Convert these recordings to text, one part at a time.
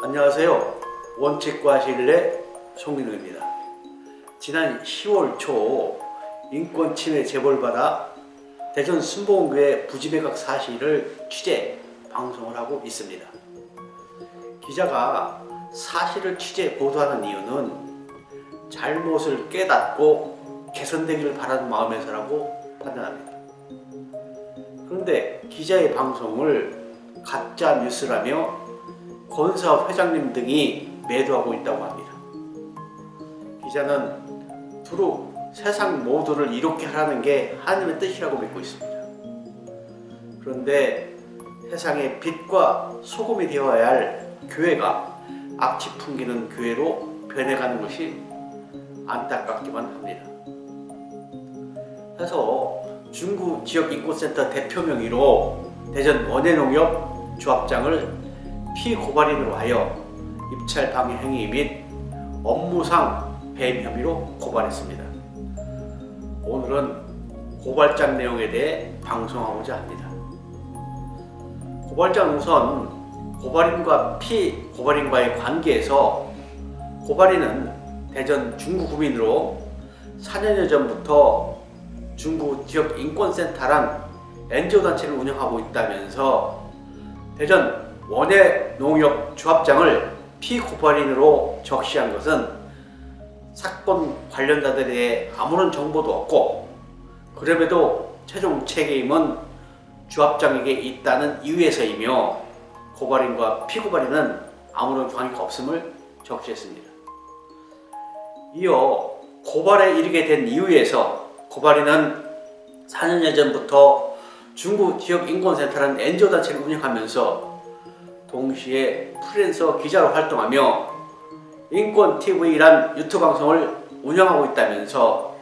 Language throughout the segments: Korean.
안녕하세요. 원칙과실의 송민우입니다. 지난 10월 초 인권 침해 제보를 받아 대전 순복음교회 부지 매각 사실을 취재 방송을 하고 있습니다. 기자가 사실을 취재 보도하는 이유는 잘못을 깨닫고 개선되기를 바라는 마음에서라고 판단합니다. 그런데 기자의 방송을 가짜 뉴스라며 권사업 회장님 등이 매도하고 있다고 합니다. 기자는 두루 세상 모두를 이롭게 하라는 게 하나님의 뜻이라고 믿고 있습니다. 그런데 세상의 빛과 소금이 되어야 할 교회가 악취 풍기는 교회로 변해가는 것이 안타깝기만 합니다. 그래서 중구 지역인권센터 대표 명의로 대전 원예농협 조합장을 피고발인으로 하여 입찰 방해 행위 및 업무상 배임 혐의로 고발했습니다. 오늘은 고발장 내용에 대해 방송하고자 합니다. 고발장 우선 고발인과 피고발인과의 관계에서 고발인은 대전 중구 구민으로 4년여 전부터 중구 지역인권센터란 NGO단체를 운영하고 있다면서 대전 원예농협 조합장을 피고발인으로 적시한 것은 사건 관련자들에 대해 아무런 정보도 없고 그럼에도 최종 책임은 조합장에게 있다는 이유에서이며 고발인과 피고발인은 아무런 관계가 없음을 적시했습니다. 이어 고발에 이르게 된 이유에서 고발인은 4년여 전부터 중구 지역인권센터라는 NGO단체를 운영하면서 동시에 프리랜서 기자로 활동하며 인권TV란 유튜브 방송을 운영하고 있다면서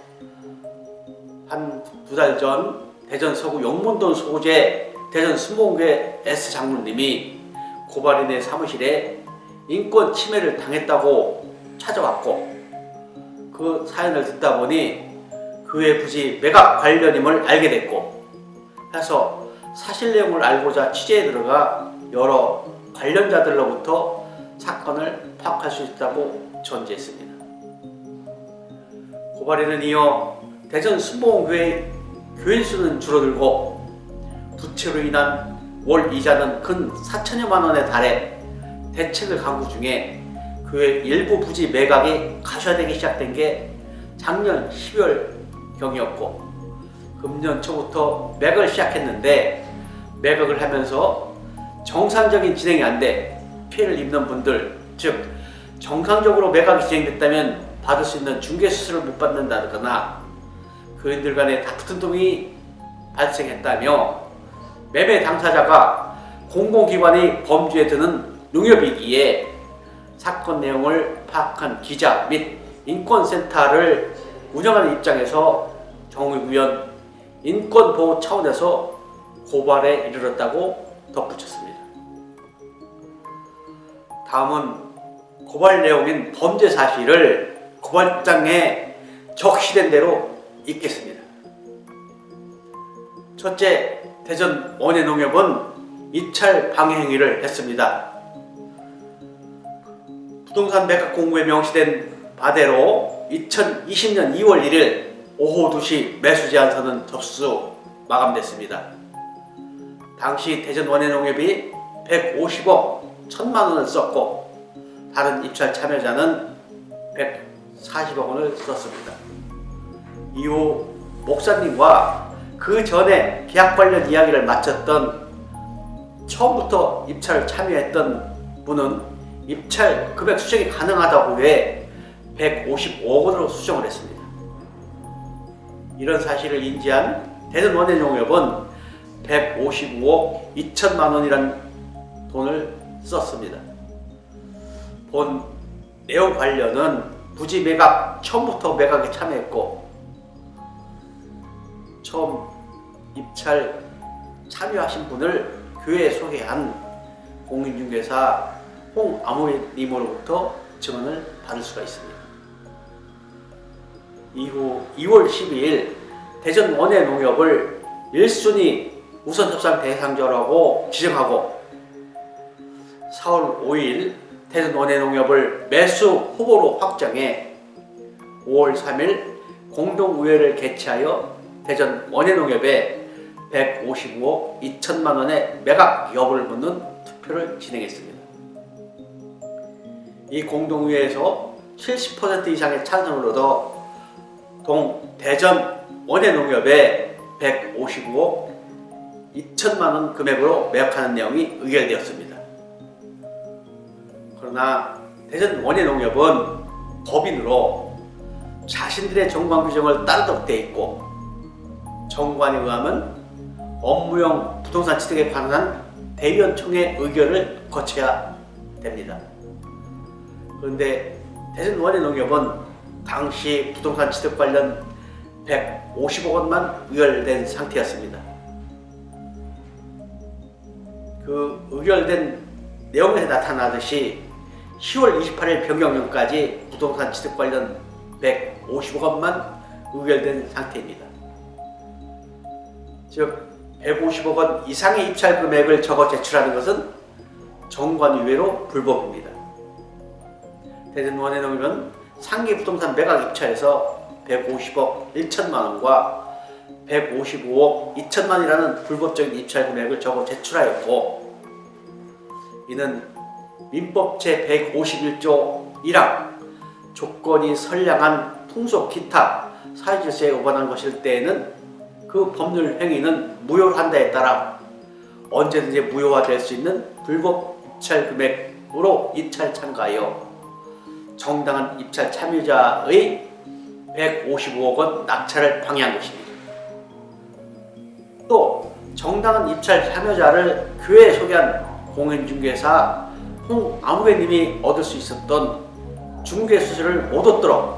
한 두 달 전 대전 서구 용문동 소재 대전 순복음교회 S 장로님이 고발인의 사무실에 인권 침해를 당했다고 찾아왔고 그 사연을 듣다 보니 교회 부지 매각 관련임을 알게 됐고 해서 사실 내용을 알고자 취재에 들어가 여러 관련자들로부터 사건을 파악할 수 있다고 전제했습니다. 고발인은 이어 대전 순복음교회 교인 수는 줄어들고 부채로 인한 월 이자는 근 4천여만 원에 달해 대책을 강구 중에 교회 일부 부지 매각이 가셔되기 시작된 게 작년 12월 경이었고 금년 초부터 매각을 시작했는데 매각을 하면서 정상적인 진행이 안 돼 피해를 입는 분들, 즉 정상적으로 매각이 진행됐다면 받을 수 있는 중개수수료를 못 받는다거나 교인들 간의 다툼 등이 발생했다며 매매 당사자가 공공기관의 범주에 드는 농협이기에 사건 내용을 파악한 기자 및 인권센터를 운영하는 입장에서 정의구현 인권보호 차원에서 고발에 이르렀다고 덧붙였습니다. 다음은 고발 내용인 범죄 사실을 고발장에 적시된 대로 읽겠습니다. 첫째, 대전 원예농협은 입찰 방해 행위를 했습니다. 부동산 매각 공고에 명시된 바대로 2020년 2월 1일 오후 2시 매수 제안서는 접수 마감됐습니다. 당시 대전 원예농협이 150억 1천만 원을 썼고 다른 입찰 참여자는 140억 원을 썼습니다. 이후 목사님과 그 전에 계약 관련 이야기를 마쳤던 처음부터 입찰 참여했던 분은 입찰 금액 수정이 가능하다고 해 155억 원으로 수정을 했습니다. 이런 사실을 인지한 대전 원예농협은 155억 2천만 원이라는 돈을 썼습니다. 본 내용 관련은 부지 매각 처음부터 매각에 참여했고 처음 입찰 참여하신 분을 교회에 소개한 공인중개사 홍아무님으로부터 증언을 받을 수가 있습니다. 이후 2월 12일 대전 원예농협을 1순위 우선 협상 대상자라고 지정하고 4월 5일 대전 원예농협을 매수 후보로 확정해 5월 3일 공동의회를 개최하여 대전 원예농협에 155억 2천만 원의 매각 여부를 묻는 투표를 진행했습니다. 이 공동의회에서 70% 이상의 찬성을 얻어 대전 원예농협에 155억 2천만 원 금액으로 매각하는 내용이 의결되었습니다. 그러나 대전 원예농협은 법인으로 자신들의 정관 규정을 따르도록 되어 있고, 정관에 의하면 업무용 부동산 취득에 관한 대의원총회 의결을 거쳐야 됩니다. 그런데 대전 원예농협은 당시 부동산 취득 관련 150억 원만 의결된 상태였습니다. 그 의결된 내용에 나타나듯이 10월 28일 변경년까지 부동산 취득 관련 150억 원만 의결된 상태입니다. 즉 150억 원 이상의 입찰 금액을 적어 제출하는 것은 정관 이외로 불법입니다. 대전 원예농협은 상기 부동산 매각 입찰에서 150억 1천만 원과 155억 2천만 원이라는 불법적인 입찰 금액을 적어 제출하였고, 이는 민법 제151조 1항 조건이 선량한 풍속 기타 사회질서에 위반한 것일 때에는 그 법률 행위는 무효한다에 따라 언제든지 무효화될 수 있는 불법 입찰 금액으로 입찰 참가하여 정당한 입찰 참여자의 155억 원 낙찰을 방해한 것입니다. 또 정당한 입찰 참여자를 교회에 소개한 공인중개사 홍아무개님이 얻을 수 있었던 중개 수수료를 못 얻도록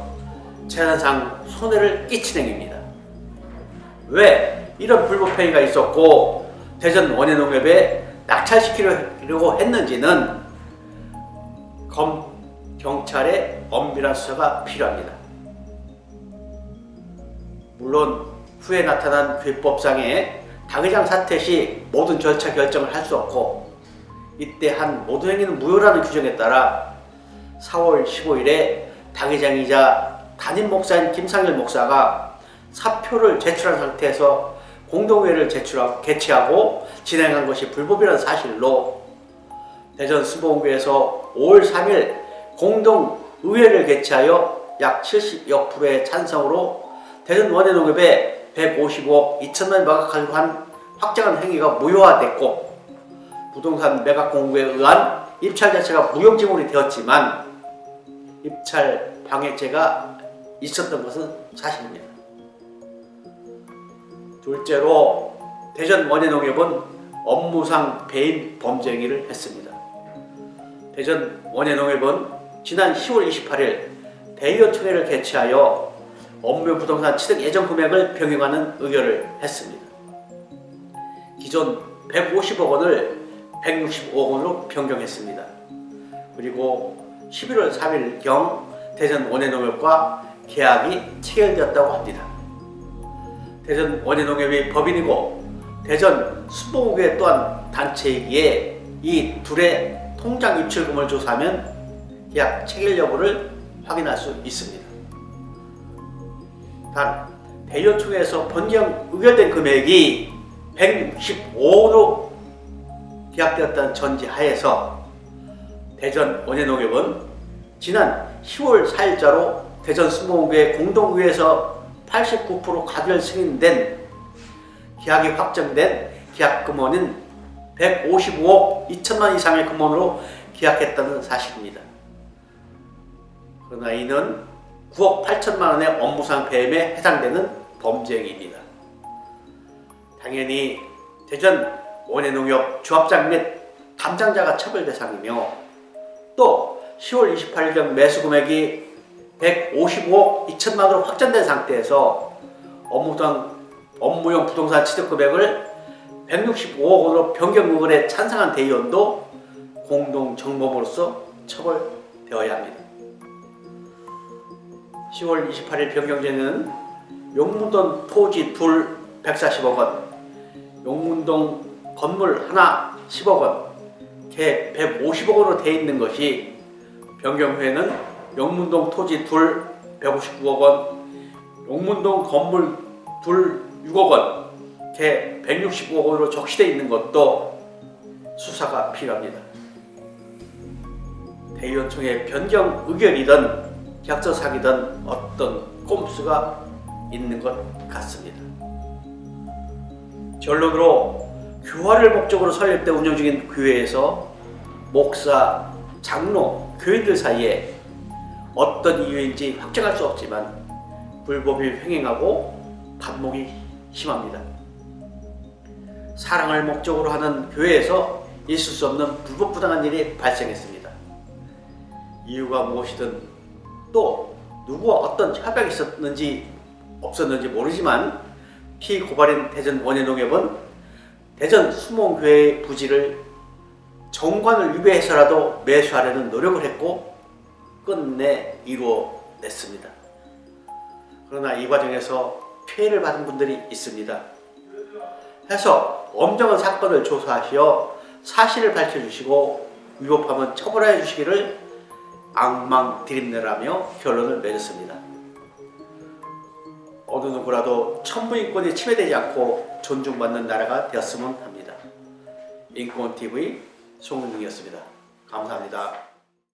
재산상 손해를 끼친 행위입니다. 왜 이런 불법 행위가 있었고 대전 원예농협에 낙찰시키려고 했는지는 경찰의 엄밀한 수사가 필요합니다. 물론 후에 나타난 괴법상의 당회장 사퇴 시 모든 절차 결정을 할 수 없고, 이때 한 모든 행위는 무효라는 규정에 따라 4월 15일에 당회장이자 담임 목사인 김상일 목사가 사표를 제출한 상태에서 공동회의를 개최하고 진행한 것이 불법이라는 사실로 대전 수보원구에서 5월 3일 공동의회를 개최하여 약 70여 프로의 찬성으로 대전 원예농협에 155억 2천만 원 매각하려고 한 확정한 행위가 무효화됐고, 부동산 매각 공고에 의한 입찰 자체가 무용지물이 되었지만 입찰 방해죄가 있었던 것은 사실입니다. 둘째로 대전 원예농협은 업무상 배임 범죄 행위를 했습니다. 대전 원예농협은 지난 10월 28일 대의원총회를 개최하여 업무 부동산 취득 예정 금액을 변경하는 의결을 했습니다. 기존 150억 원을 165억 원으로 변경했습니다. 그리고 11월 3일경 대전 원예농협과 계약이 체결되었다고 합니다. 대전 원예농협이 법인이고 대전 수보구에 또한 단체이기에 이 둘의 통장 입출금을 조사하면 계약 체결 여부를 확인할 수 있습니다. 단 대의원총회에서 변경 의결된 금액이 165억으로 계약되었다는 전제하에서 대전 원예농협은 지난 10월 4일자로 대전 수목구의 공동의회에서 89% 가결 승인된 계약이 확정된 계약 금원인 155억 2천만 원 이상의 금원으로 계약했다는 사실입니다. 그러나 이는 9억 8천만 원의 업무상 배임에 해당되는 범죄 행위입니다. 당연히 대전 원예농협 조합장 및 담당자가 처벌 대상이며, 또 10월 28일경 매수 금액이 155억 2천만 원으로 확정된 상태에서 업무용 부동산 취득 금액을 165억 원으로 변경 의결에 찬성한 대의원도 공동 정범으로서 처벌되어야 합니다. 10월 28일 변경죄는 용문동 토지 둘 140억 원, 용문동 건물 하나 10억 원, 개 150억 원으로 되어 있는 것이 변경 후에는 영문동 토지 둘 159억 원, 용문동 건물 둘 6억 원, 개 165억 원으로 적시되어 있는 것도 수사가 필요합니다. 대의원총회 변경 의결이든 계약서 사기든 어떤 꼼수가 있는 것 같습니다. 결론으로 교화를 목적으로 설립돼 운영 중인 교회에서 목사, 장로, 교인들 사이에 어떤 이유인지 확정할 수 없지만 불법을 횡행하고 반목이 심합니다. 사랑을 목적으로 하는 교회에서 있을 수 없는 불법 부당한 일이 발생했습니다. 이유가 무엇이든 또 누구와 어떤 협약이 있었는지 없었는지 모르지만 피고발인 대전 원예농협은 대전 수목교회의 부지를 정관을 위배해서라도 매수하려는 노력을 했고 끝내 이루어냈습니다. 그러나 이 과정에서 피해를 받은 분들이 있습니다. 해서 엄정한 사건을 조사하시어 사실을 밝혀주시고 위법하면 처벌하여 주시기를 앙망드립내라며 결론을 맺었습니다. 어느 누구라도 천부인권이 침해되지 않고 존중받는 나라가 되었으면 합니다. 인권TV 송은중이었습니다. 감사합니다.